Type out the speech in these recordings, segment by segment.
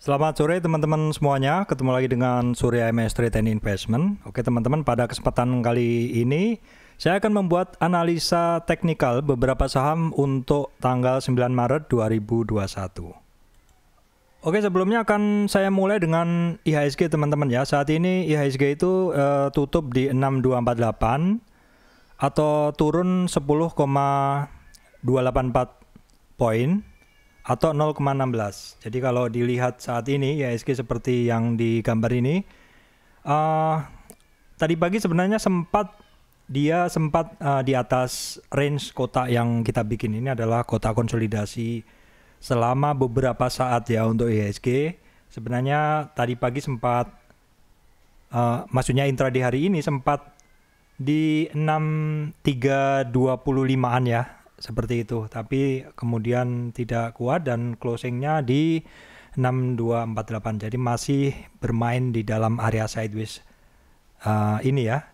Selamat sore teman-teman semuanya, ketemu lagi dengan Surya MS Trade and Investment. Oke teman-teman, pada kesempatan kali ini saya akan membuat analisa teknikal beberapa saham untuk tanggal 9 Maret 2021. Oke, sebelumnya akan saya mulai dengan IHSG teman-teman ya. Saat ini IHSG itu tutup di 6248 atau turun 10,284 poin atau 0,16. Jadi kalau dilihat saat ini IHSG seperti yang di gambar ini, tadi pagi sebenarnya sempat di atas range kotak yang kita bikin. Ini adalah kotak konsolidasi selama beberapa saat ya untuk IHSG. Sebenarnya tadi pagi sempat, maksudnya intraday hari ini sempat di 6325-an ya, seperti itu, tapi kemudian tidak kuat dan closingnya di 6248. Jadi masih bermain di dalam area sideways ini ya.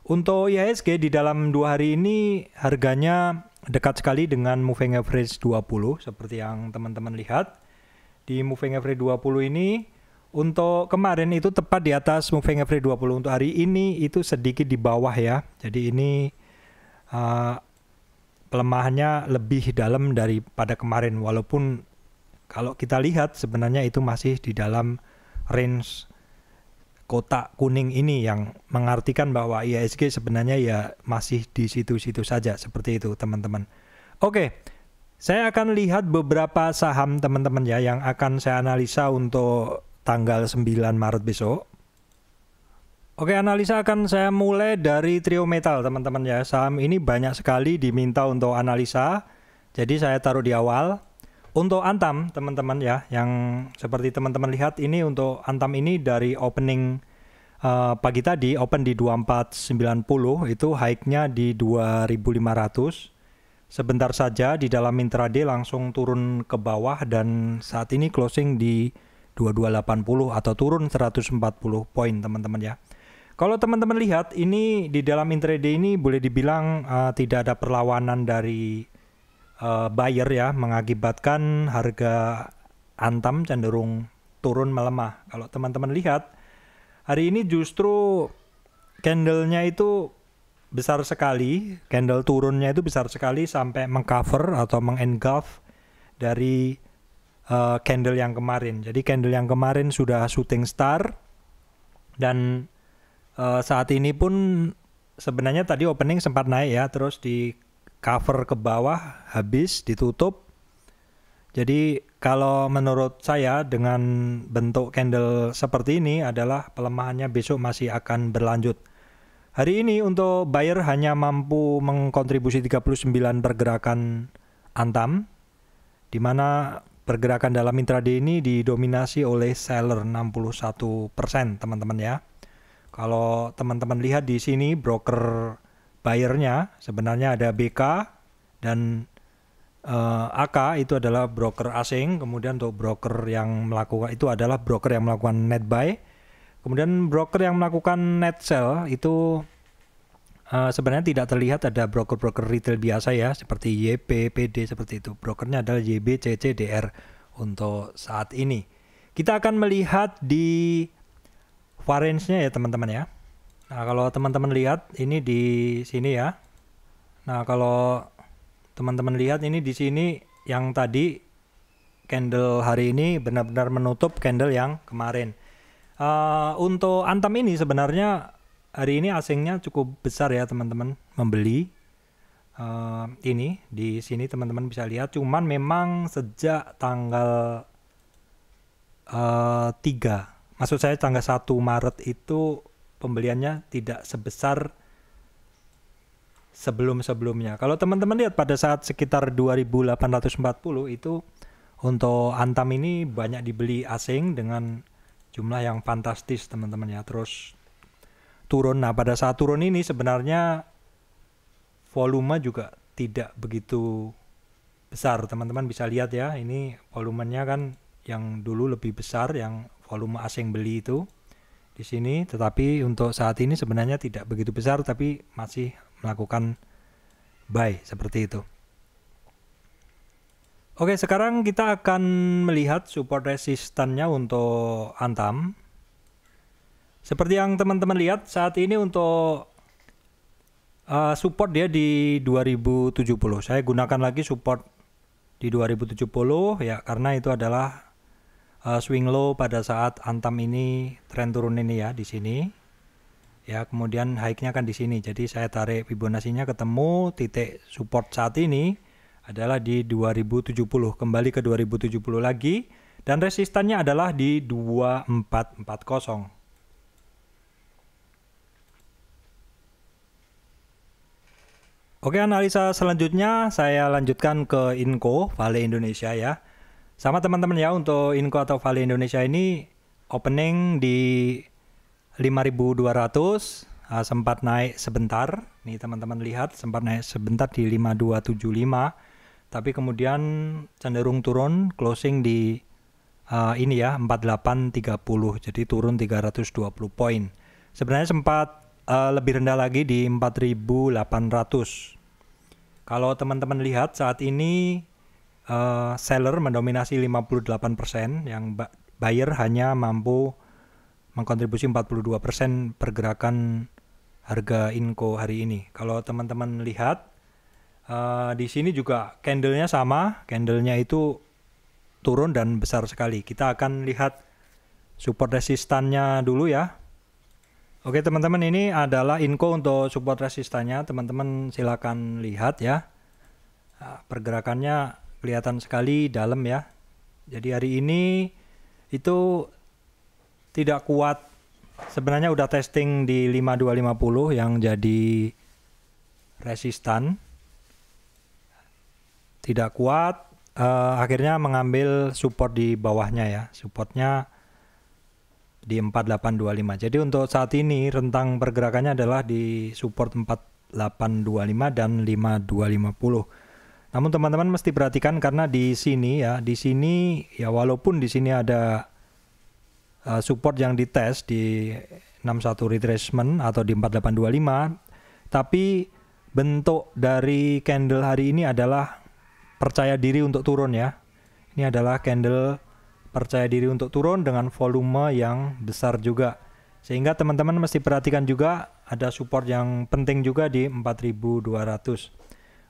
Untuk IHSG di dalam 2 hari ini harganya dekat sekali dengan moving average 20 seperti yang teman-teman lihat. Di moving average 20 ini untuk kemarin itu tepat di atas moving average 20. Untuk hari ini itu sedikit di bawah ya. Jadi ini pelemahannya lebih dalam daripada kemarin, walaupun kalau kita lihat sebenarnya itu masih di dalam range kotak kuning ini, yang mengartikan bahwa IHSG sebenarnya ya masih di situ-situ saja, seperti itu teman-teman. Oke, saya akan lihat beberapa saham teman-teman ya yang akan saya analisa untuk tanggal 9 Maret besok. Oke, analisa akan saya mulai dari trio metal teman-teman ya. Saham ini banyak sekali diminta untuk analisa, jadi saya taruh di awal. Untuk Antam teman-teman ya, yang seperti teman-teman lihat ini, untuk Antam ini dari opening pagi tadi open di 2490, itu high-nya di 2500. Sebentar saja di dalam intraday langsung turun ke bawah dan saat ini closing di 2280 atau turun 140 poin teman-teman ya. Kalau teman-teman lihat ini di dalam intraday ini boleh dibilang tidak ada perlawanan dari buyer ya, mengakibatkan harga Antam cenderung turun melemah. Kalau teman-teman lihat hari ini justru candlenya itu besar sekali, candle turunnya itu besar sekali sampai mengcover atau mengengulf dari candle yang kemarin. Jadi candle yang kemarin sudah shooting star dan saat ini pun sebenarnya tadi opening sempat naik ya, terus di cover ke bawah, habis ditutup. Jadi kalau menurut saya dengan bentuk candle seperti ini adalah pelemahannya besok masih akan berlanjut. Hari ini untuk buyer hanya mampu mengkontribusi 39 pergerakan Antam, di mana pergerakan dalam intraday ini didominasi oleh seller 61% teman-teman ya. Kalau teman-teman lihat di sini broker buyernya sebenarnya ada BK dan AK, itu adalah broker asing. Kemudian untuk broker yang melakukan itu adalah broker yang melakukan net buy. Kemudian broker yang melakukan net sell itu sebenarnya tidak terlihat ada broker-broker retail biasa ya, seperti YP, PD seperti itu. Brokernya adalah YB, CC, DR untuk saat ini. Kita akan melihat di variance-nya ya teman-teman ya. Nah, kalau teman-teman lihat ini di sini ya. Nah, kalau teman-teman lihat ini di sini yang tadi candle hari ini benar-benar menutup candle yang kemarin. Untuk Antam ini sebenarnya hari ini asingnya cukup besar ya teman-teman membeli. Ini di sini teman-teman bisa lihat, cuman memang sejak tanggal 3, maksud saya tanggal 1 Maret itu pembeliannya tidak sebesar sebelum-sebelumnya. Kalau teman-teman lihat pada saat sekitar 2840 itu untuk Antam ini banyak dibeli asing dengan jumlah yang fantastis teman-teman ya. Terus turun. Nah, pada saat turun ini sebenarnya volume juga tidak begitu besar. Teman-teman bisa lihat ya, ini volumenya kan yang dulu lebih besar, yang volume asing beli itu di sini, tetapi untuk saat ini sebenarnya tidak begitu besar, tapi masih melakukan buy seperti itu. Oke, sekarang kita akan melihat support resistannya untuk Antam. Seperti yang teman-teman lihat saat ini untuk support dia di 2070. Saya gunakan lagi support di 2070 ya, karena itu adalah swing low pada saat Antam ini tren turun ini ya, di sini. Ya, kemudian high-nya kan di sini. Jadi saya tarik Fibonacci-nya ketemu titik support saat ini adalah di 2070, kembali ke 2070 lagi, dan resistannya adalah di 2440. Oke, analisa selanjutnya saya lanjutkan ke Inco Vale Indonesia ya. Sama teman-teman ya, untuk Inco atau Vale Indonesia ini opening di 5.200, sempat naik sebentar. Nih teman-teman lihat, sempat naik sebentar di 5275. Tapi kemudian cenderung turun, closing di ini ya 4830, jadi turun 320 poin. Sebenarnya sempat lebih rendah lagi di 4800. Kalau teman-teman lihat saat ini seller mendominasi 58%, yang buyer hanya mampu mengkontribusi 42% pergerakan harga Inco hari ini. Kalau teman-teman lihat di sini juga candlenya sama, candlenya itu turun dan besar sekali. Kita akan lihat support resistannya dulu ya. Oke teman-teman, ini adalah Inco untuk support resistannya. Teman-teman silakan lihat ya. Pergerakannya kelihatan sekali dalam ya. Jadi hari ini itu tidak kuat. Sebenarnya udah testing di 5250 yang jadi resistan. Tidak kuat, akhirnya mengambil support di bawahnya ya, supportnya di 4825. Jadi untuk saat ini rentang pergerakannya adalah di support 4825 dan 5250. Namun teman-teman mesti perhatikan karena di sini ya walaupun di sini ada support yang dites di 61 retracement atau di 4825, tapi bentuk dari candle hari ini adalah percaya diri untuk turun ya. Ini adalah candle percaya diri untuk turun dengan volume yang besar juga. Sehingga teman-teman mesti perhatikan juga ada support yang penting juga di 4200.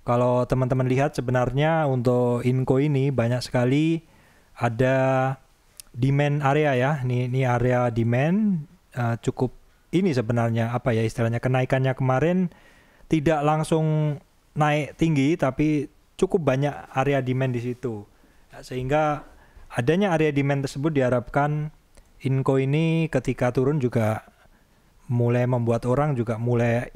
Kalau teman-teman lihat sebenarnya untuk Inco ini banyak sekali ada demand area ya. Ini area demand cukup ini sebenarnya apa ya istilahnya, kenaikannya kemarin tidak langsung naik tinggi tapi cukup banyak area demand di situ. Sehingga adanya area demand tersebut diharapkan Inco ini ketika turun juga mulai membuat orang juga mulai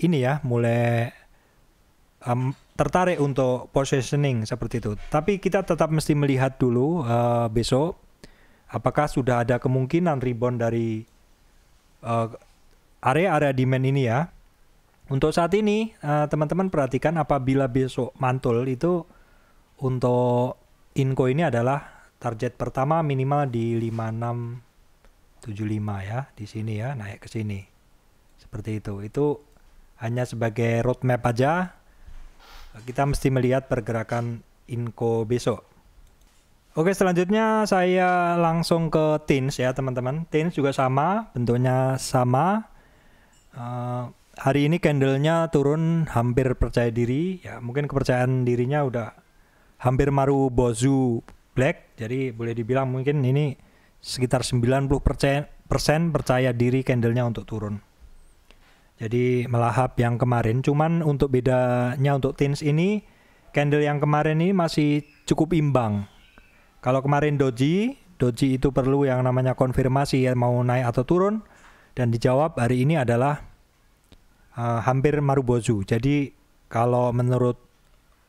tertarik untuk positioning seperti itu. Tapi kita tetap mesti melihat dulu besok apakah sudah ada kemungkinan rebound dari area-area demand ini ya. Untuk saat ini teman-teman perhatikan apabila besok mantul itu untuk Inco ini adalah target pertama minimal di 5675 ya, di sini ya, naik ke sini. Seperti itu. Itu hanya sebagai roadmap aja. Kita mesti melihat pergerakan Inco besok. Oke, selanjutnya saya langsung ke TINS ya teman-teman. TINS juga sama, bentuknya sama. Hari ini candlenya turun hampir percaya diri ya, mungkin kepercayaan dirinya udah hampir Marubozu Black, jadi boleh dibilang mungkin ini sekitar 90% percaya diri candlenya untuk turun. Jadi melahap yang kemarin, cuman untuk bedanya untuk TINS ini candle yang kemarin ini masih cukup imbang. Kalau kemarin doji itu perlu yang namanya konfirmasi ya, mau naik atau turun, dan dijawab hari ini adalah hampir Marubozu. Jadi kalau menurut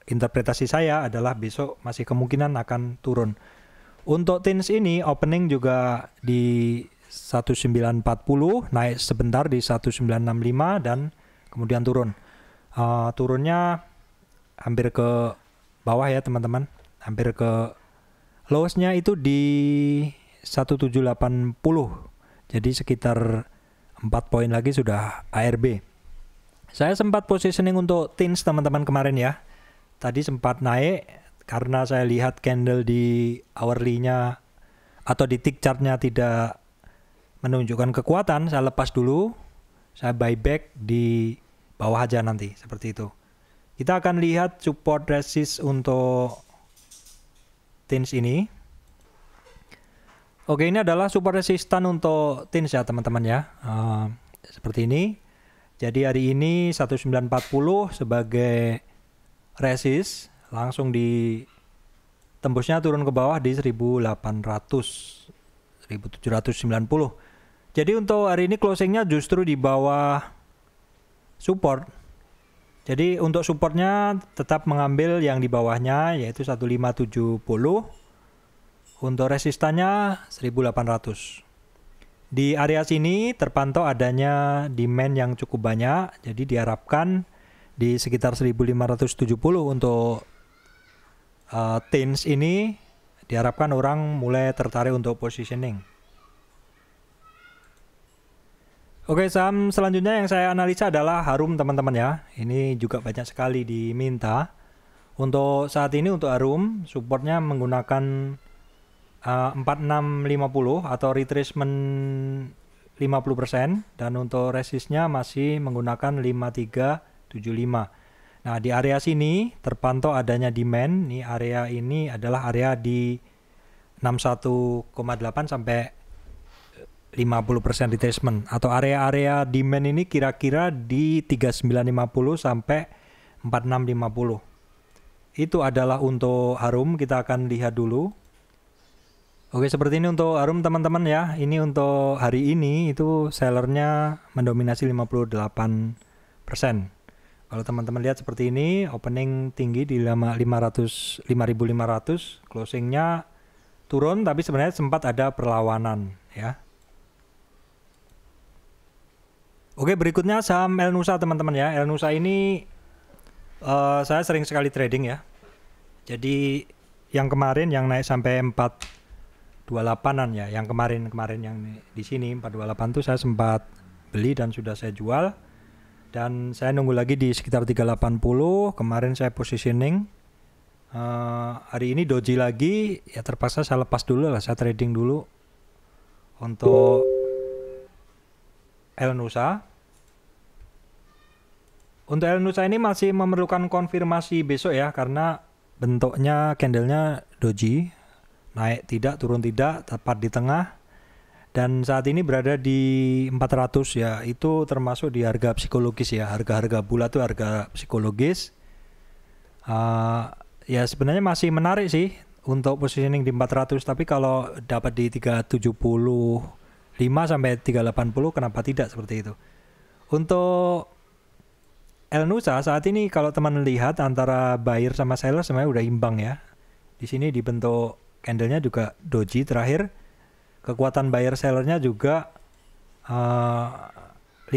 interpretasi saya adalah besok masih kemungkinan akan turun. Untuk TINS ini opening juga di 1940, naik sebentar di 1965 dan kemudian turun. Turunnya hampir ke bawah ya teman-teman. Hampir ke lowest-nya itu di 1780. Jadi sekitar 4 poin lagi sudah ARB. Saya sempat positioning untuk TINS teman-teman kemarin ya. Tadi sempat naik, karena saya lihat candle di hourly-nya atau di tick chart-nya tidak menunjukkan kekuatan, saya lepas dulu, saya buyback di bawah aja nanti, seperti itu. Kita akan lihat support resist untuk TINS ini. Oke, ini adalah support resistan untuk TINS ya teman-teman ya. Seperti ini. Jadi hari ini 1940 sebagai resist, langsung di tembusnya turun ke bawah di 1800, 1790. Jadi untuk hari ini closingnya justru di bawah support. Jadi untuk supportnya tetap mengambil yang di bawahnya yaitu 1570. Untuk resistannya 1800. Di area sini terpantau adanya demand yang cukup banyak, jadi diharapkan di sekitar 1570 untuk TINS ini diharapkan orang mulai tertarik untuk positioning. Oke, saham selanjutnya yang saya analisa adalah Harum teman-teman ya. Ini juga banyak sekali diminta. Untuk saat ini untuk Harum supportnya menggunakan 4650 atau retracement 50% dan untuk resistnya masih menggunakan 5375. Nah, di area sini terpantau adanya demand. Ini area ini adalah area di 61,8 sampai 50% retracement atau area-area demand ini kira-kira di 3950 sampai 4650. Itu adalah untuk Harum, kita akan lihat dulu. Oke, seperti ini untuk Harum teman-teman ya. Ini untuk hari ini itu sellernya mendominasi 58%. Kalau teman-teman lihat seperti ini, opening tinggi di 5500, closingnya turun tapi sebenarnya sempat ada perlawanan ya. Oke, berikutnya saham Elnusa teman-teman ya. Elnusa ini saya sering sekali trading ya. Jadi yang kemarin yang naik sampai 428-an ya, yang kemarin yang di sini 428 tuh saya sempat beli dan sudah saya jual. Dan saya nunggu lagi di sekitar 380, kemarin saya positioning. Hari ini doji lagi, ya terpaksa saya lepas dulu lah, saya trading dulu untuk Elnusa. Untuk Elnusa ini masih memerlukan konfirmasi besok ya, karena bentuknya candlenya doji, naik tidak, turun tidak, tepat di tengah. Dan saat ini berada di 400 ya, itu termasuk di harga psikologis ya, harga-harga bulat itu harga psikologis. Ya sebenarnya masih menarik sih untuk positioning di 400, tapi kalau dapat di 375 sampai 380 kenapa tidak seperti itu. Untuk Elnusa saat ini kalau teman lihat antara buyer sama seller sebenarnya udah imbang ya. Di sini dibentuk candlenya juga doji terakhir. Kekuatan buyer sellernya juga 51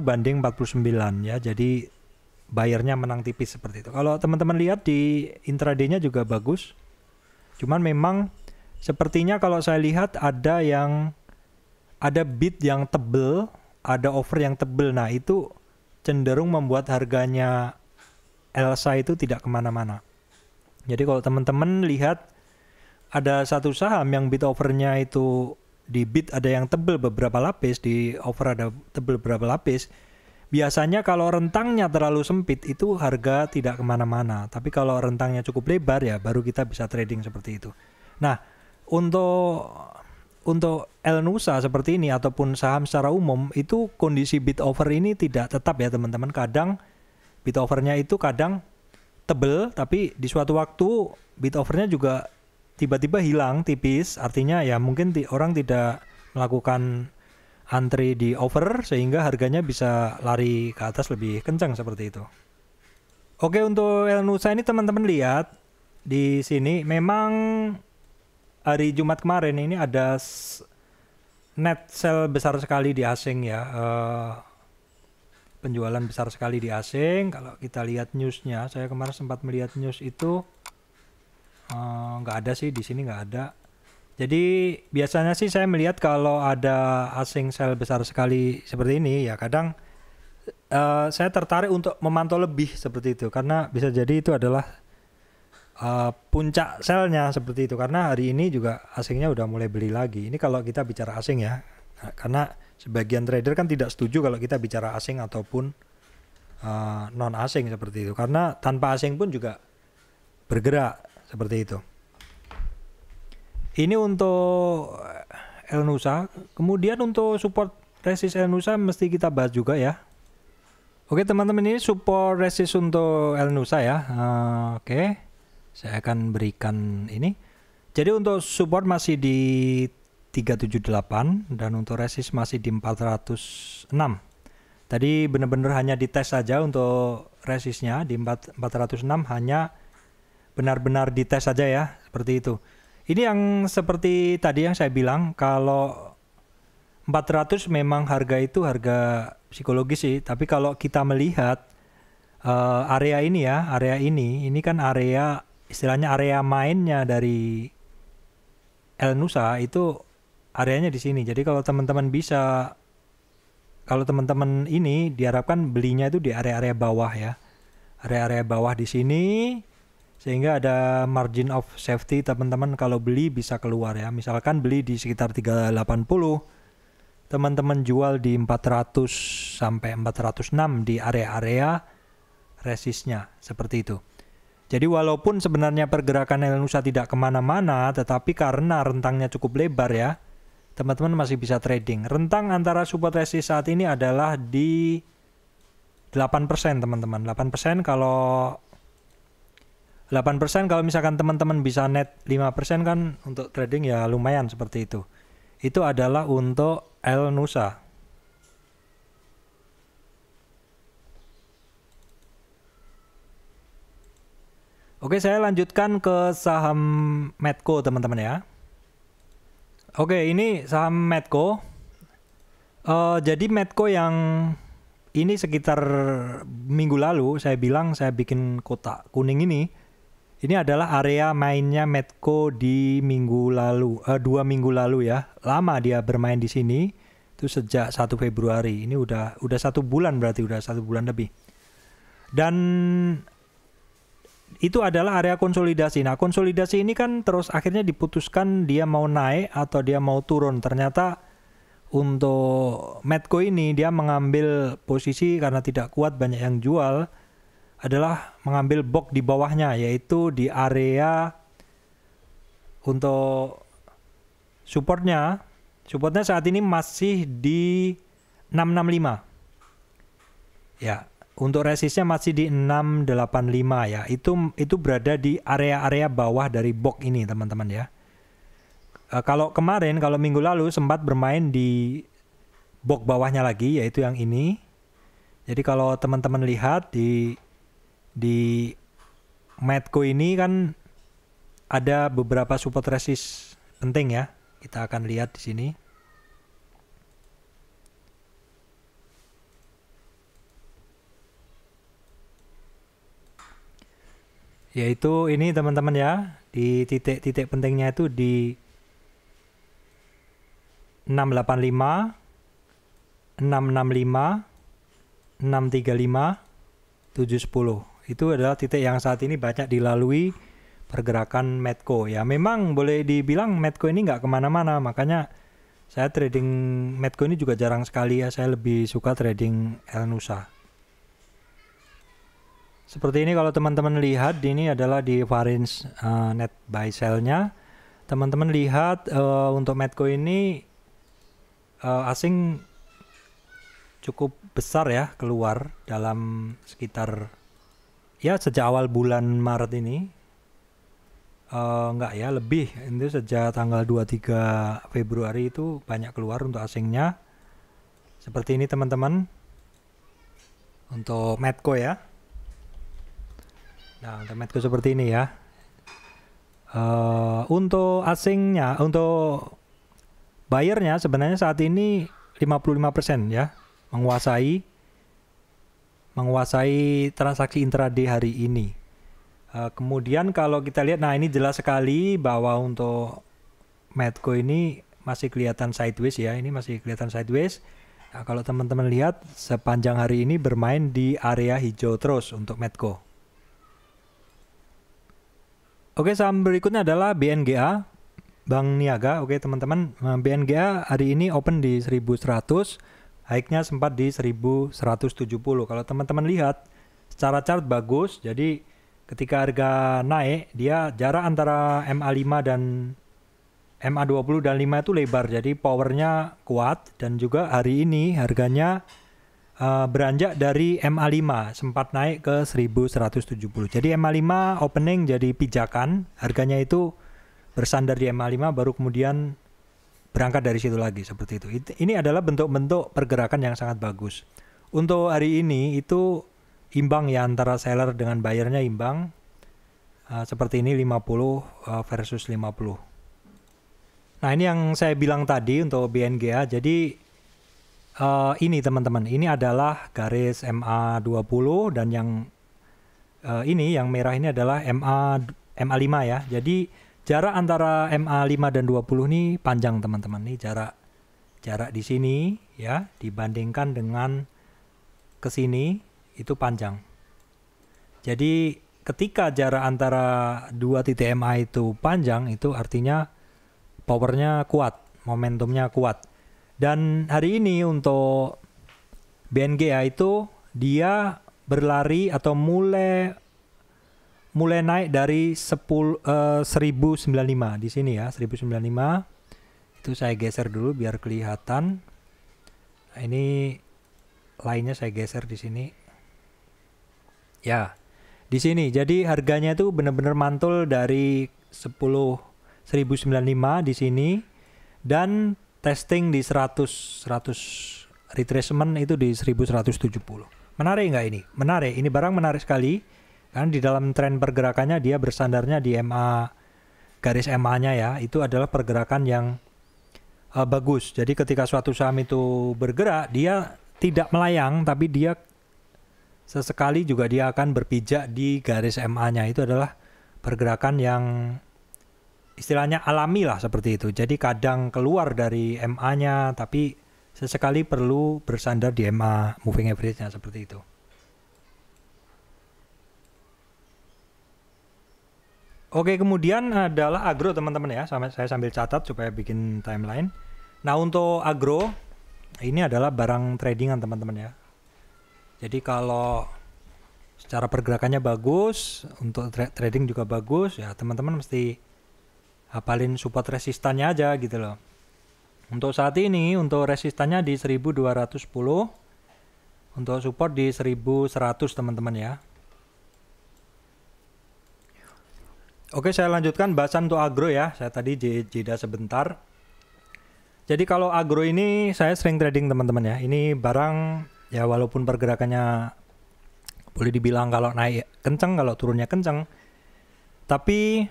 banding 49 ya. Jadi buyernya menang tipis seperti itu. Kalau teman-teman lihat di intraday-nya juga bagus. Cuman memang sepertinya kalau saya lihat ada bid yang tebel, ada offer yang tebel. Nah itu cenderung membuat harganya Elsa itu tidak kemana-mana. Jadi kalau teman-teman lihat ada satu saham yang bid offernya itu di bid ada yang tebel beberapa lapis, di offer ada tebel beberapa lapis. Biasanya kalau rentangnya terlalu sempit itu harga tidak kemana-mana. Tapi kalau rentangnya cukup lebar ya baru kita bisa trading seperti itu. Nah untuk Elnusa seperti ini ataupun saham secara umum itu kondisi bid offer ini tidak tetap ya teman-teman. Kadang bid offernya itu kadang tebel tapi di suatu waktu bid offernya juga tiba-tiba hilang tipis, artinya ya mungkin orang tidak melakukan antri di over sehingga harganya bisa lari ke atas lebih kencang seperti itu. Oke, untuk Elnusa ini teman-teman lihat di sini memang hari Jumat kemarin ini ada net sell besar sekali di asing ya, penjualan besar sekali di asing. Kalau kita lihat newsnya, saya kemarin sempat melihat news itu nggak ada sih di sini, nggak ada. Jadi biasanya sih saya melihat kalau ada asing sell besar sekali seperti ini ya kadang saya tertarik untuk memantau lebih seperti itu karena bisa jadi itu adalah puncak selnya seperti itu, karena hari ini juga asingnya udah mulai beli lagi. Ini kalau kita bicara asing ya, karena sebagian trader kan tidak setuju kalau kita bicara asing ataupun non asing seperti itu, karena tanpa asing pun juga bergerak seperti itu. Ini untuk El-Nusa. Kemudian untuk support resist El-Nusa mesti kita bahas juga ya. Oke teman-teman, ini support resist untuk El-Nusa ya. Oke, saya akan berikan ini. Jadi untuk support masih di 378 dan untuk resist masih di 406. Tadi benar-benar hanya dites saja untuk resistnya di 406, hanya benar-benar dites saja ya, seperti itu. Ini yang seperti tadi yang saya bilang, kalau 400 memang harga itu harga psikologis sih, tapi kalau kita melihat area ini ya, area ini kan area istilahnya area mainnya dari El-Nusa, itu areanya di sini. Jadi kalau teman-teman ini diharapkan belinya itu di area-area bawah ya, area-area bawah di sini, sehingga ada margin of safety teman-teman kalau beli bisa keluar ya. Misalkan beli di sekitar 380, teman-teman jual di 400 sampai 406 di area-area resistnya, seperti itu. Jadi walaupun sebenarnya pergerakan El-Nusa tidak kemana-mana, tetapi karena rentangnya cukup lebar ya, teman-teman masih bisa trading. Rentang antara support resist saat ini adalah di 8% teman-teman. 8% kalau misalkan teman-teman bisa net 5% kan untuk trading ya lumayan seperti itu. Itu adalah untuk El-Nusa. Oke, saya lanjutkan ke saham Medco teman-teman ya. Oke, ini saham Medco. Jadi Medco yang ini sekitar minggu lalu saya bilang saya bikin kotak kuning ini. Ini adalah area mainnya Medco di minggu lalu, 2 minggu lalu ya. Lama dia bermain di sini. Itu sejak 1 Februari. Ini udah 1 bulan, berarti udah 1 bulan lebih. Dan itu adalah area konsolidasi. Nah, konsolidasi ini kan terus akhirnya diputuskan dia mau naik atau dia mau turun. Ternyata untuk Medco ini dia mengambil posisi karena tidak kuat, banyak yang jual, adalah mengambil box di bawahnya, yaitu di area untuk supportnya saat ini masih di 665 ya. Untuk resistnya masih di 685 ya. Itu berada di area-area bawah dari box ini teman-teman ya. Kalau minggu lalu sempat bermain di box bawahnya lagi, yaitu yang ini. Jadi kalau teman-teman lihat di Medco ini kan ada beberapa support resist penting ya. Kita akan lihat di sini. Yaitu ini teman-teman ya, di titik-titik pentingnya itu di 685, 665, 635, 710. Itu adalah titik yang saat ini banyak dilalui pergerakan Medco ya. Memang boleh dibilang Medco ini nggak kemana-mana, makanya saya trading Medco ini juga jarang sekali ya. Saya lebih suka trading El-Nusa. Seperti ini kalau teman-teman lihat, ini adalah di Varins net buy sell-nya. Teman-teman lihat untuk Medco ini asing cukup besar ya keluar dalam sekitar ya sejak awal bulan Maret ini. Enggak ya, lebih. Itu sejak tanggal 23 Februari itu banyak keluar untuk asingnya. Seperti ini teman-teman. Untuk Medco ya. Nah, untuk Medco seperti ini ya. Untuk asingnya, untuk buyernya sebenarnya saat ini 55% ya. Menguasai transaksi intraday hari ini. Kemudian kalau kita lihat, nah ini jelas sekali bahwa untuk Medco ini masih kelihatan sideways ya. Ini masih kelihatan sideways. Nah, kalau teman-teman lihat sepanjang hari ini bermain di area hijau terus untuk Medco. Oke, saham berikutnya adalah BNGA, Bank Niaga. Oke teman-teman, BNGA hari ini open di 1100, high-nya sempat di 1170. Kalau teman-teman lihat secara chart bagus, jadi ketika harga naik, dia jarak antara MA5 dan MA20 dan 5 itu lebar, jadi powernya kuat. Dan juga hari ini harganya beranjak dari MA5, sempat naik ke 1170. Jadi MA5 opening jadi pijakan, harganya itu bersandar di MA5 baru kemudian berangkat dari situ lagi, seperti itu. Ini adalah bentuk-bentuk pergerakan yang sangat bagus. Untuk hari ini itu imbang ya, antara seller dengan buyernya imbang. Seperti ini 50 versus 50. Nah, ini yang saya bilang tadi untuk BNGA. Jadi ini teman-teman, ini adalah garis MA20 dan yang ini yang merah ini adalah MA5 ya. Jadi jarak antara MA5 dan 20 ini panjang teman-teman. Ini jarak di sini ya dibandingkan dengan ke sini itu panjang. Jadi ketika jarak antara dua titik MA itu panjang, itu artinya powernya kuat, momentumnya kuat. Dan hari ini untuk BNGA itu dia berlari atau mulai naik dari 1095 di sini ya, 1095. Itu saya geser dulu biar kelihatan. Nah, ini lainnya saya geser di sini. Ya, di sini. Jadi harganya itu benar-benar mantul dari 1095 di sini dan testing di 100 retracement itu di 1170. Menarik nggak ini? Menarik. Ini barang menarik sekali. Kan di dalam tren pergerakannya dia bersandarnya di MA, garis MA-nya ya. Itu adalah pergerakan yang bagus. Jadi ketika suatu saham itu bergerak, dia tidak melayang, tapi dia sesekali juga dia akan berpijak di garis MA-nya. Itu adalah pergerakan yang istilahnya alami lah, seperti itu. Jadi kadang keluar dari MA-nya, tapi sesekali perlu bersandar di MA moving average-nya, seperti itu. Oke, kemudian adalah agro teman-teman ya. Saya sambil catat supaya bikin timeline. Nah, untuk agro ini adalah barang tradingan teman-teman ya. Jadi kalau secara pergerakannya bagus, untuk trading juga bagus ya, teman-teman mesti hafalin support resistannya aja gitu loh. Untuk saat ini, untuk resistannya di 1210, untuk support di 1100 teman-teman ya. Oke, saya lanjutkan bahasan untuk agro ya. Saya tadi jeda sebentar. Jadi kalau agro ini saya sering trading teman-teman ya. Ini barang ya walaupun pergerakannya boleh dibilang kalau naik kenceng, kalau turunnya kenceng, tapi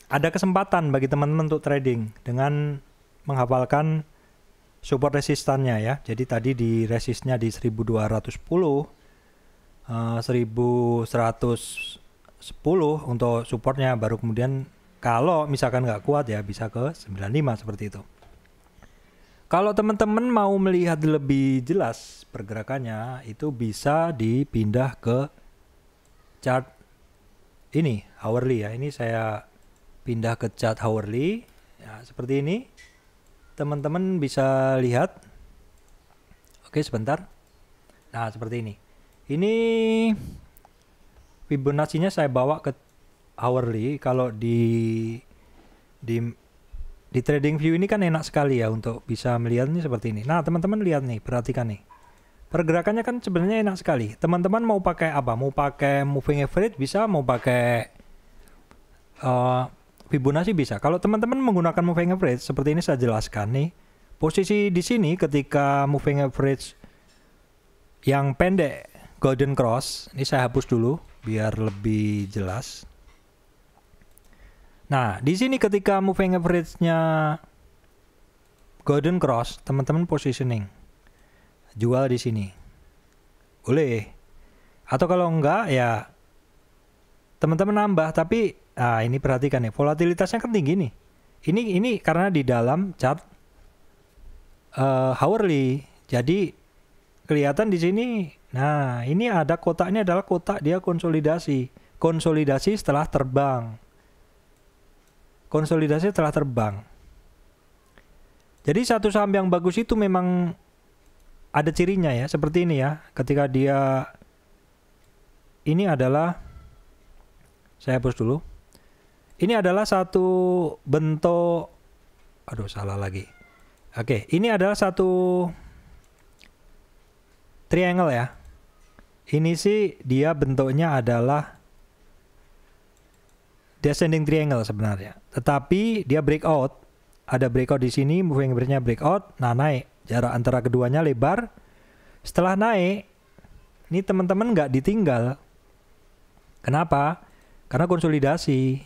ada kesempatan bagi teman-teman untuk trading dengan menghafalkan support resistannya ya. Jadi tadi di resistnya di 1210, 1110 untuk supportnya, baru kemudian kalau misalkan nggak kuat ya bisa ke 95 seperti itu. Kalau teman-teman mau melihat lebih jelas pergerakannya, itu bisa dipindah ke chart ini hourly ya. Ini saya pindah ke chart hourly ya, seperti ini. Teman-teman bisa lihat. Oke, sebentar. Nah, seperti ini. Ini Fibonacci-nya saya bawa ke hourly. Kalau di TradingView ini kan enak sekali ya untuk bisa melihatnya seperti ini. Nah, teman-teman lihat nih, perhatikan nih. Pergerakannya kan sebenarnya enak sekali. Teman-teman mau pakai apa? Mau pakai moving average bisa, mau pakai Fibonacci bisa. Kalau teman-teman menggunakan moving average seperti ini saya jelaskan nih. Posisi di sini ketika moving average yang pendek golden cross, ini saya hapus dulu biar lebih jelas. Nah, di sini ketika moving average-nya golden cross, teman-teman positioning. Jual di sini. Boleh. Atau kalau enggak ya teman-teman nambah, tapi ini perhatikan nih, volatilitasnya kan tinggi nih. Ini karena di dalam chart hourly. Jadi kelihatan di sini. Nah, ini ada kotak, ini adalah kotak dia konsolidasi. Konsolidasi setelah terbang. konsolidasi telah terbang. Jadi satu saham yang bagus itu memang ada cirinya ya, seperti ini ya. Ketika dia, ini adalah, saya hapus dulu. Ini adalah satu bentuk, aduh salah lagi. Oke, ini adalah satu triangle ya. Ini sih dia bentuknya adalah descending triangle sebenarnya. Tetapi dia breakout. Ada breakout di sini, moving average-nya breakout. Nah, naik. Jarak antara keduanya lebar. Setelah naik, ini teman-teman nggak ditinggal. Kenapa? Karena konsolidasi.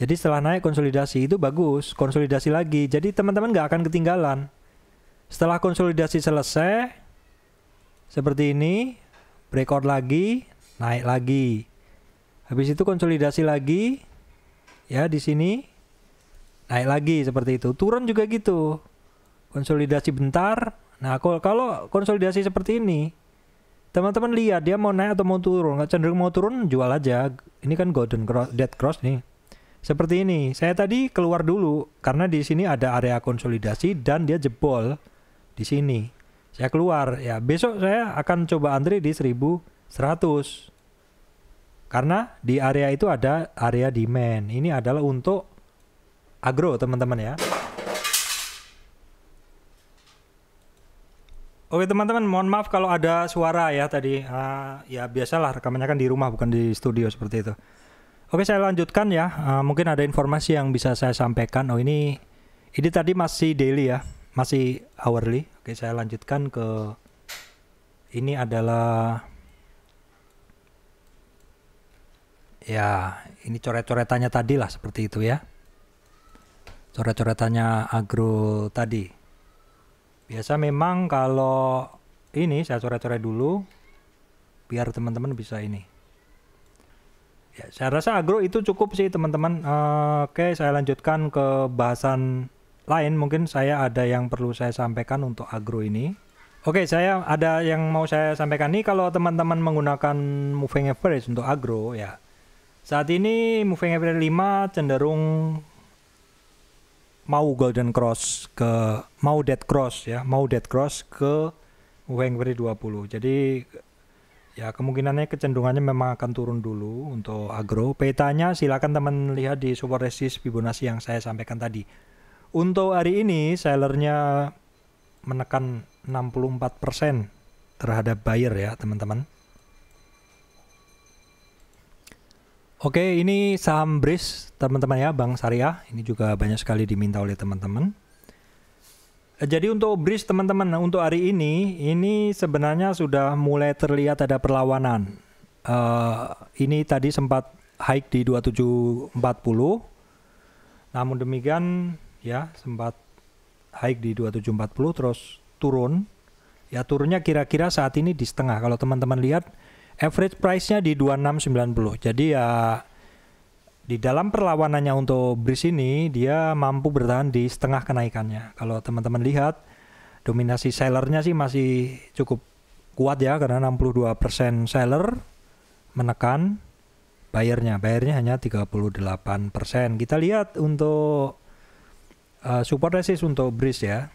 Jadi setelah naik konsolidasi itu bagus. Konsolidasi lagi. Jadi teman-teman nggak akan ketinggalan. Setelah konsolidasi selesai, seperti ini, breakout lagi, naik lagi. Habis itu konsolidasi lagi, ya di sini, naik lagi seperti itu. Turun juga gitu, konsolidasi bentar. Nah kalau konsolidasi seperti ini, teman-teman lihat dia mau naik atau mau turun. Nggak cenderung mau turun, jual aja. Ini kan golden cross, dead cross nih. Seperti ini. Saya tadi keluar dulu karena di sini ada area konsolidasi dan dia jebol di sini. Saya keluar, ya besok saya akan coba antri di 1100. Karena di area itu ada area demand. Ini adalah untuk agro teman-teman ya. Oke teman-teman, mohon maaf kalau ada suara ya tadi. Ya biasalah, rekamannya kan di rumah bukan di studio seperti itu. Oke, saya lanjutkan ya. Mungkin ada informasi yang bisa saya sampaikan. Oh ini tadi masih daily ya. Masih hourly. Oke, saya lanjutkan ke ini adalah ya, ini coret-coretannya tadi lah seperti itu ya. Coret-coretannya agro tadi. Biasa memang kalau ini saya coret-coret dulu biar teman-teman bisa ini. Ya, saya rasa agro itu cukup sih teman-teman. Oke, saya lanjutkan ke bahasan lain. Mungkin saya ada yang perlu saya sampaikan untuk agro ini. Oke, saya ada yang mau saya sampaikan nih. Kalau teman-teman menggunakan moving average untuk agro ya, saat ini moving average 5 cenderung mau golden cross mau dead cross ya, mau dead cross ke moving average 20. Jadi ya kemungkinannya kecenderungannya memang akan turun dulu untuk agro. Petanya silakan teman lihat di support resist Fibonacci yang saya sampaikan tadi. Untuk hari ini sellernya menekan 64% terhadap buyer ya teman-teman. Oke, ini saham BRIS teman-teman ya, Bank Syariah. Ini juga banyak sekali diminta oleh teman-teman. Jadi untuk BRIS teman-teman, untuk hari ini sebenarnya sudah mulai terlihat ada perlawanan. Ini tadi sempat high di 2740. Namun demikian ya sempat high di 2740 terus turun. Ya turunnya kira-kira saat ini di setengah. Kalau teman-teman lihat average price-nya di 2690. Jadi ya di dalam perlawanannya untuk BRIS ini dia mampu bertahan di setengah kenaikannya. Kalau teman-teman lihat dominasi sellernya sih masih cukup kuat ya, karena 62% seller menekan bayarnya hanya 38%. Kita lihat untuk support resist untuk BRIS ya.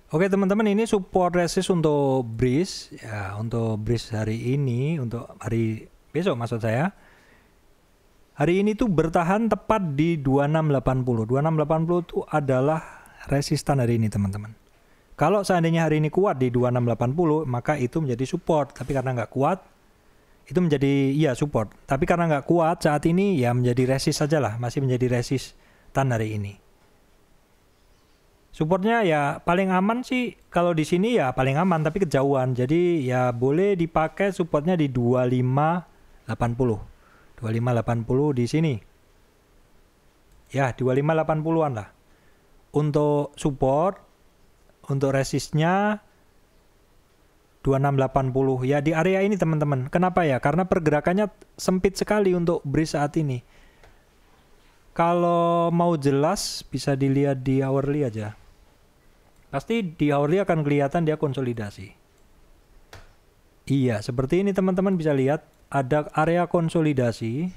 Oke teman-teman, ini support resist untuk BRIS ya, untuk BRIS hari ini, untuk hari besok maksud saya. Hari ini tuh bertahan tepat di 2680. 2680 itu adalah resistan hari ini teman-teman. Kalau seandainya hari ini kuat di 2680, maka itu menjadi support. Tapi karena nggak kuat, itu menjadi ya support. Tapi karena nggak kuat saat ini ya menjadi resist saja lah, masih menjadi resistan hari ini. Supportnya ya paling aman sih kalau di sini ya paling aman, tapi kejauhan. Jadi ya boleh dipakai supportnya di 2580. 2580 di sini. Ya, 2580-an lah. Untuk support, untuk resistnya 2680. Ya di area ini teman-teman. Kenapa ya? Karena pergerakannya sempit sekali untuk BRIS saat ini. Kalau mau jelas bisa dilihat di hourly aja. Pasti di hourly akan kelihatan dia konsolidasi. Iya, seperti ini teman-teman bisa lihat. Ada area konsolidasi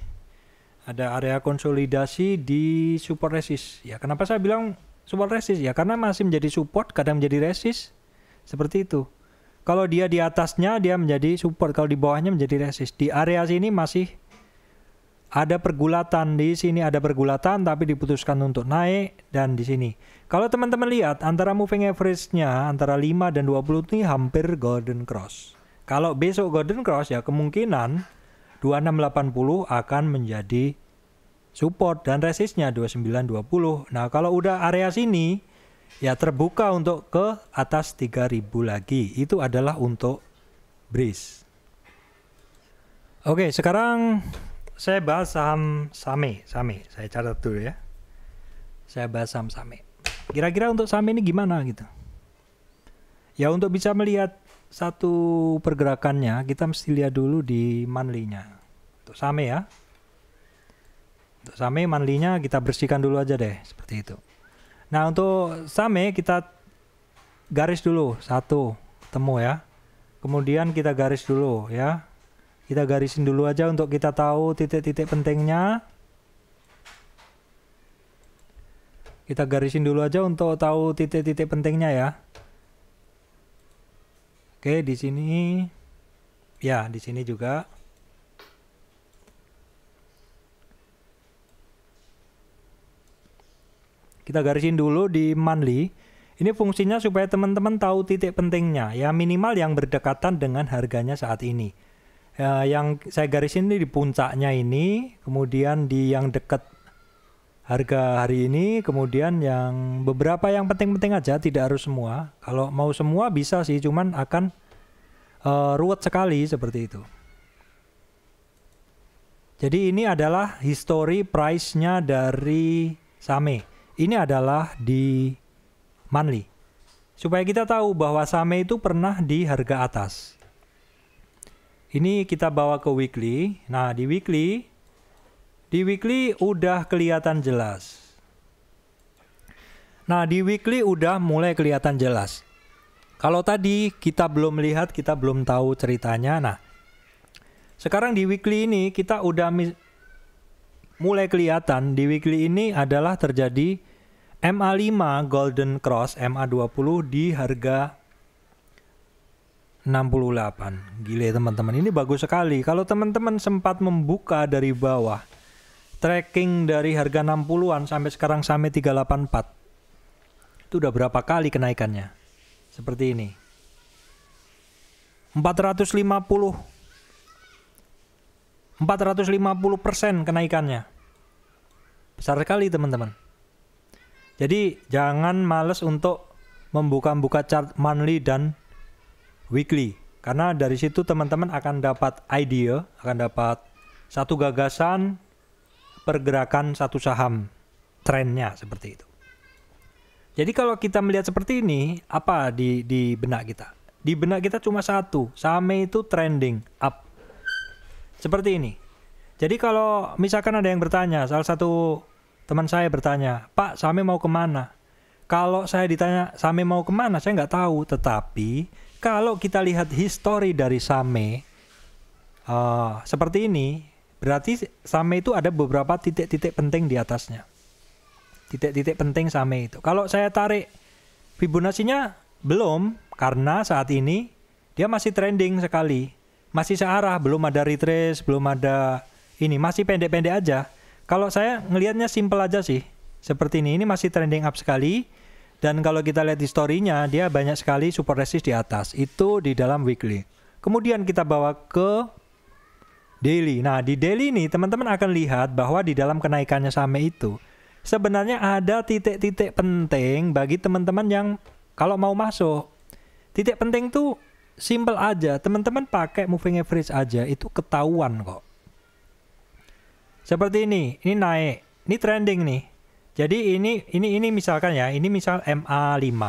Ada area konsolidasi di support resist. Ya, kenapa saya bilang support resist? Ya, karena masih menjadi support, kadang menjadi resist. Seperti itu. Kalau dia di atasnya, dia menjadi support. Kalau di bawahnya menjadi resist. Di area sini masih ada pergulatan. Di sini ada pergulatan, tapi diputuskan untuk naik. Dan di sini. Kalau teman-teman lihat, antara moving average-nya, antara 5 dan 20 ini hampir golden cross. Kalau besok golden cross, ya kemungkinan 2680 akan menjadi support dan resistnya 2920. Nah, kalau udah area sini ya terbuka untuk ke atas 3000 lagi. Itu adalah untuk breeze. Oke, sekarang saya bahas saham Same. Saya catat dulu ya. Saya bahas saham Same. Kira-kira untuk Same ini gimana gitu? Ya, untuk bisa melihat satu pergerakannya, kita mesti lihat dulu di monthly-nya. Untuk Same ya. Untuk Same monthly-nya kita bersihkan dulu aja deh, seperti itu. Nah, untuk Same kita garis dulu satu, temu ya. Kemudian kita garis dulu ya. Kita garisin dulu aja untuk kita tahu titik-titik pentingnya. Kita garisin dulu aja untuk tahu titik-titik pentingnya ya. Oke, di sini ya, di sini juga. Kita garisin dulu di monthly. Ini fungsinya supaya teman-teman tahu titik pentingnya. Ya, minimal yang berdekatan dengan harganya saat ini. Yang saya garisin ini di puncaknya ini. Kemudian di yang dekat harga hari ini. Kemudian yang beberapa yang penting-penting aja. Tidak harus semua. Kalau mau semua bisa sih. Cuman akan ruwet sekali seperti itu. Jadi ini adalah history price-nya dari Same. Ini adalah di monthly. Supaya kita tahu bahwa Same itu pernah di harga atas. Ini kita bawa ke weekly. Nah, di weekly udah kelihatan jelas. Nah, di weekly udah mulai kelihatan jelas. Kalau tadi kita belum lihat, kita belum tahu ceritanya. Nah, sekarang di weekly ini kita udah mulai kelihatan. Di weekly ini adalah terjadi MA5 Golden Cross MA20 di harga 68. Gile teman-teman, ini bagus sekali. Kalau teman-teman sempat membuka dari bawah, tracking dari harga 60-an sampai sekarang sampai 384. Itu udah berapa kali kenaikannya? Seperti ini. 450% kenaikannya. Besar sekali teman-teman. Jadi jangan males untuk membuka-buka chart monthly dan weekly. Karena dari situ teman-teman akan dapat idea, akan dapat satu gagasan pergerakan satu saham, trennya seperti itu. Jadi kalau kita melihat seperti ini, apa di benak kita? Di benak kita cuma satu, Same itu trending up. Seperti ini. Jadi kalau misalkan ada yang bertanya, salah satu teman saya bertanya, Pak, Same mau kemana? Kalau saya ditanya Same mau kemana, saya nggak tahu. Tetapi kalau kita lihat histori dari Same seperti ini, berarti Same itu ada beberapa titik-titik penting di atasnya. Titik-titik penting Same itu. Kalau saya tarik Fibonacci-nya belum, karena saat ini dia masih trending sekali. Masih searah, belum ada retrace, belum ada ini, masih pendek-pendek aja. Kalau saya ngelihatnya simple aja sih. Seperti ini masih trending up sekali. Dan kalau kita lihat historinya, dia banyak sekali support resist di atas. Itu di dalam weekly. Kemudian kita bawa ke daily. Nah, di daily ini teman-teman akan lihat bahwa di dalam kenaikannya Same itu sebenarnya ada titik-titik penting bagi teman-teman yang kalau mau masuk. Titik penting tuh simple aja. Teman-teman pakai moving average aja, itu ketahuan kok. Seperti ini naik, ini trending nih. Jadi ini misalkan ya, ini misal MA5.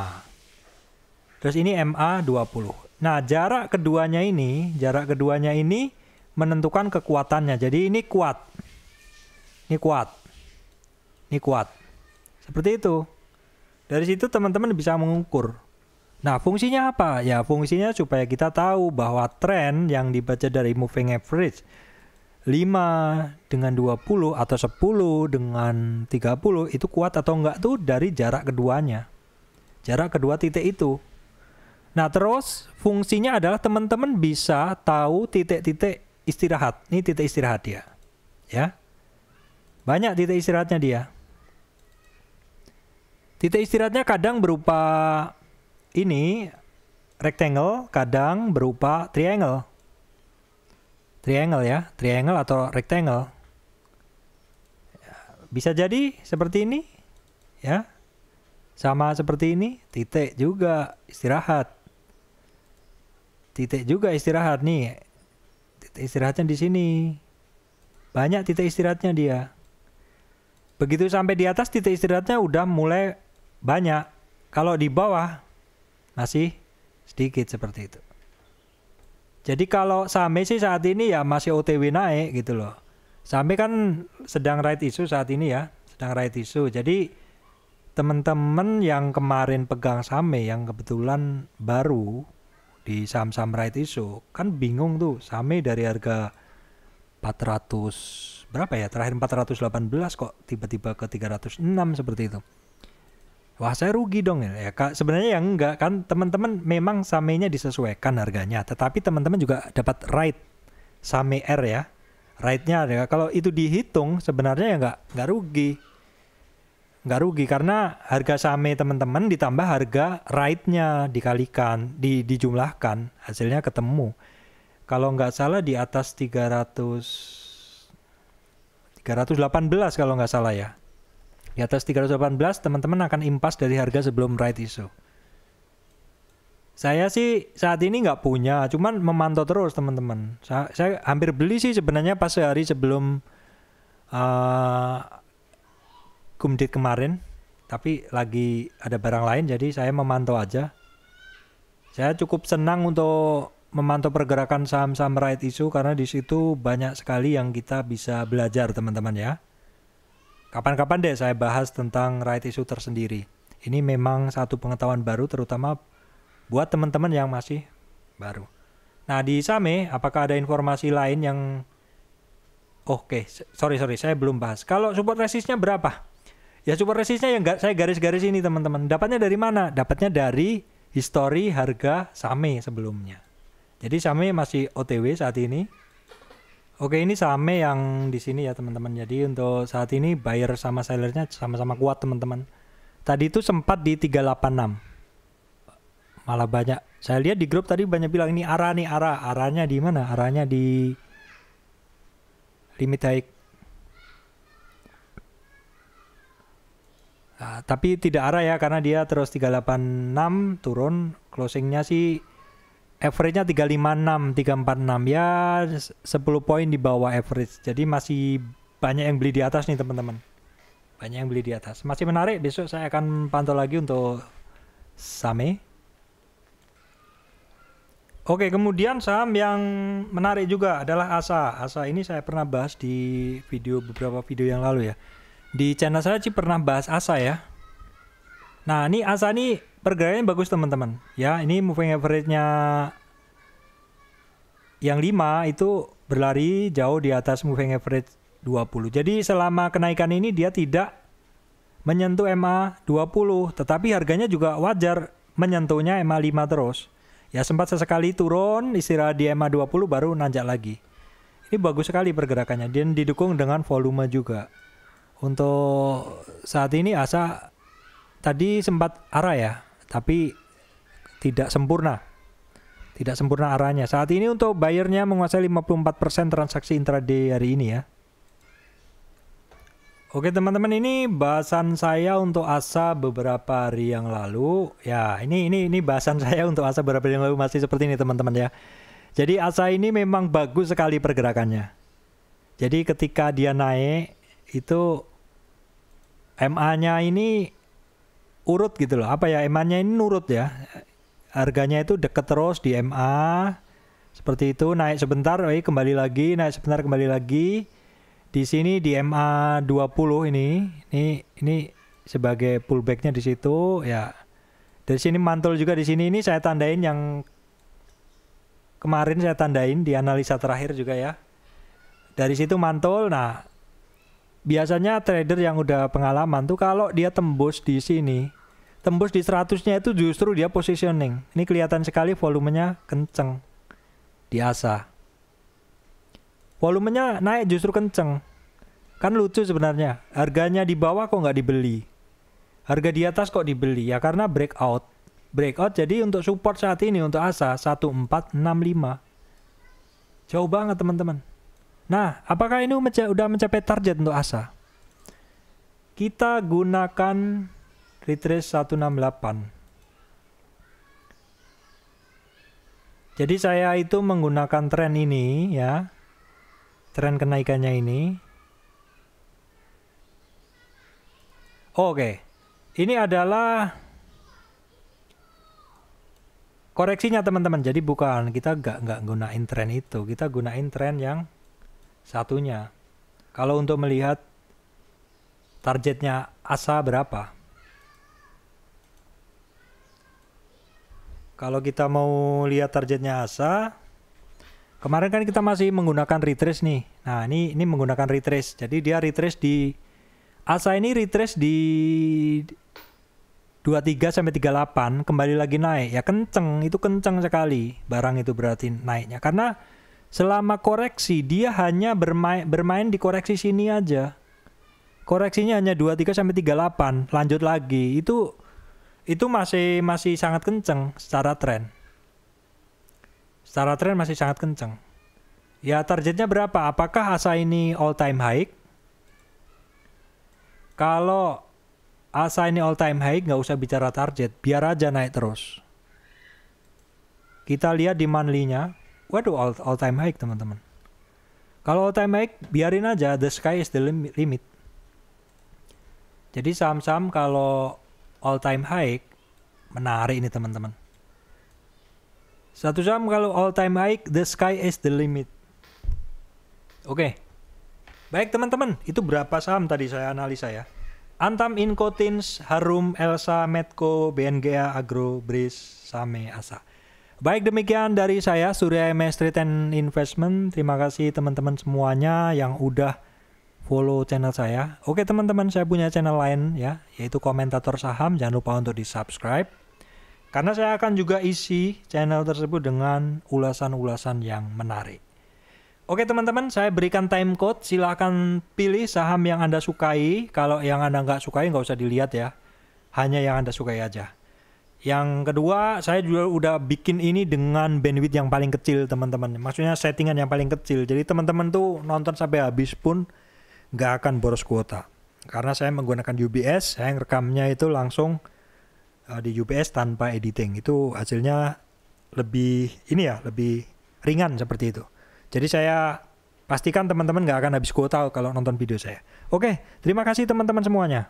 Terus ini MA20. Nah, jarak keduanya ini menentukan kekuatannya. Jadi ini kuat. Ini kuat. Ini kuat. Seperti itu. Dari situ teman-teman bisa mengukur. Nah, fungsinya apa? Ya, fungsinya supaya kita tahu bahwa tren yang dibaca dari moving average dengan 20 atau 10 dengan 30 itu kuat atau enggak tuh dari jarak keduanya. Jarak kedua titik itu. Nah, terus fungsinya adalah teman-teman bisa tahu titik-titik istirahat. Ini titik istirahat dia. Ya. Banyak titik istirahatnya dia. Titik istirahatnya kadang berupa ini rectangle, kadang berupa triangle. Triangle ya, triangle atau rectangle. Bisa jadi seperti ini, ya. Sama seperti ini, titik juga istirahat. Titik juga istirahat nih. Titik istirahatnya di sini. Banyak titik istirahatnya dia. Begitu sampai di atas titik istirahatnya udah mulai banyak. Kalau di bawah masih sedikit seperti itu. Jadi kalau Same sih saat ini ya masih OTW naik gitu loh. Same kan sedang right issue saat ini ya, sedang right issue. Jadi teman-teman yang kemarin pegang Same yang kebetulan baru di saham-saham right issue kan bingung tuh, Same dari harga 400 berapa ya, terakhir 418 kok tiba-tiba ke 306 seperti itu. Wah, saya rugi dong ya. Sebenarnya yang enggak kan, teman-teman memang Same-nya disesuaikan harganya, tetapi teman-teman juga dapat right Same R ya. Right-nya ya. Kalau itu dihitung sebenarnya ya enggak rugi. Enggak rugi karena harga Same teman-teman ditambah harga right-nya dikalikan, dijumlahkan, hasilnya ketemu. Kalau nggak salah di atas 318 kalau nggak salah ya. Di atas 318 teman-teman akan impas dari harga sebelum right issue. Saya sih saat ini nggak punya, cuman memantau terus teman-teman. Saya hampir beli sih sebenarnya pas sehari sebelum Kumdit kemarin. Tapi lagi ada barang lain jadi saya memantau aja. Saya cukup senang untuk memantau pergerakan saham-saham right issue karena di situ banyak sekali yang kita bisa belajar teman-teman ya. Kapan-kapan deh saya bahas tentang right issue tersendiri. Ini memang satu pengetahuan baru terutama buat teman-teman yang masih baru. Nah di Same apakah ada informasi lain yang Oke, sorry saya belum bahas. Kalau support resistnya berapa? Ya support resistnya yang saya garis-garis ini teman-teman. Dapatnya dari mana? Dapatnya dari histori harga Same sebelumnya. Jadi Same masih OTW saat ini. Oke, ini Same yang di sini ya teman-teman. Jadi untuk saat ini buyer sama sellernya sama-sama kuat teman-teman. Tadi itu sempat di 386. Malah banyak. Saya lihat di grup tadi banyak bilang ini arah nih, arahnya di mana? Arahnya di limit high. Nah, tapi tidak arah ya karena dia terus 386 turun, closingnya sih average-nya 356, 346 ya 10 poin di bawah average. Jadi masih banyak yang beli di atas nih teman-teman. Banyak yang beli di atas. Masih menarik, besok saya akan pantau lagi untuk Same. Oke, kemudian saham yang menarik juga adalah ASA. ASA ini saya pernah bahas di beberapa video yang lalu ya. Di channel saya sih pernah bahas ASA ya. Nah, ini ASA ini pergerakannya bagus teman-teman. Ya, ini moving average-nya yang 5 itu berlari jauh di atas moving average 20. Jadi selama kenaikan ini dia tidak menyentuh MA 20, tetapi harganya juga wajar menyentuhnya MA 5 terus. Ya sempat sesekali turun, istirahat di MA 20 baru nanjak lagi. Ini bagus sekali pergerakannya dan didukung dengan volume juga. Untuk saat ini ASA tadi sempat arah ya, tapi tidak sempurna. Tidak sempurna arahnya. Saat ini untuk buyernya menguasai 54% transaksi intraday hari ini ya. Oke teman-teman, ini bahasan saya untuk ASA beberapa hari yang lalu. Ya, ini bahasan saya untuk ASA beberapa hari yang lalu masih seperti ini teman-teman ya. Jadi ASA ini memang bagus sekali pergerakannya. Jadi ketika dia naik itu MA-nya ini urut gitu loh. Apa ya, MA-nya ini nurut ya. Harganya itu deket terus di MA. Seperti itu, naik sebentar, kembali lagi, naik sebentar, kembali lagi. Di sini di MA 20 ini sebagai pullbacknya di situ ya. Dari sini mantul juga di sini. Ini saya tandain yang kemarin saya tandain di analisa terakhir juga ya. Dari situ mantul. Nah, biasanya trader yang udah pengalaman tuh kalau dia tembus di sini, tembus di 100-nya itu justru dia positioning. Ini kelihatan sekali volumenya kenceng di ASA. Volumenya naik justru kenceng. Kan lucu sebenarnya. Harganya di bawah kok nggak dibeli. Harga di atas kok dibeli. Ya karena breakout. Breakout jadi untuk support saat ini untuk ASA 1465. Jauh banget teman-teman. Nah, apakah ini udah mencapai target untuk ASA? Kita gunakan retrace 168. Jadi saya itu menggunakan tren ini ya. Tren kenaikannya ini. Oke. Ini adalah koreksinya teman-teman. Jadi bukan kita nggak gunain tren itu. Kita gunain tren yang satunya. Kalau untuk melihat targetnya ASA berapa? Kalau kita mau lihat targetnya ASA, kemarin kan kita masih menggunakan retrace nih. Nah, ini menggunakan retrace. Jadi dia retrace di ASA ini retrace di 23 sampai 38 kembali lagi naik. Ya kenceng, itu kenceng sekali. Barang itu berarti naiknya karena selama koreksi dia hanya bermain di koreksi sini aja. Koreksinya hanya 23 sampai 38, lanjut lagi. Itu masih sangat kenceng secara tren. Secara tren masih sangat kenceng. Ya targetnya berapa? Apakah ASA ini all time high? Kalau ASA ini all time high nggak usah bicara target, biar aja naik terus. Kita lihat di monthly-nya. Waduh, all time high teman-teman. Kalau all time high, biarin aja, the sky is the limit. Jadi saham-saham kalau all time high, menarik ini teman-teman. Satu saham kalau all time high, the sky is the limit. Oke. Baik teman-teman, itu berapa saham tadi saya analisa ya. Antam, Incotins, Harum, Elsa, Medco, BNGA, Agro, Bris, Same, ASA. Baik, demikian dari saya, Surya MS Trade and Investment. Terima kasih teman-teman semuanya yang udah follow channel saya. Oke teman-teman, saya punya channel lain ya, yaitu Komentator Saham. Jangan lupa untuk di-subscribe. Karena saya akan juga isi channel tersebut dengan ulasan-ulasan yang menarik. Oke teman-teman, saya berikan time code. Silahkan pilih saham yang Anda sukai. Kalau yang Anda nggak sukai, nggak usah dilihat ya. Hanya yang Anda sukai aja. Yang kedua, saya juga udah bikin ini dengan bandwidth yang paling kecil teman-teman. Maksudnya settingan yang paling kecil. Jadi teman-teman tuh nonton sampai habis pun nggak akan boros kuota. Karena saya menggunakan UBS, saya rekamnya itu langsung di UBS tanpa editing. Itu hasilnya lebih lebih ringan seperti itu. Jadi saya pastikan teman-teman nggak akan habis kuota kalau nonton video saya. Oke, terima kasih teman-teman semuanya.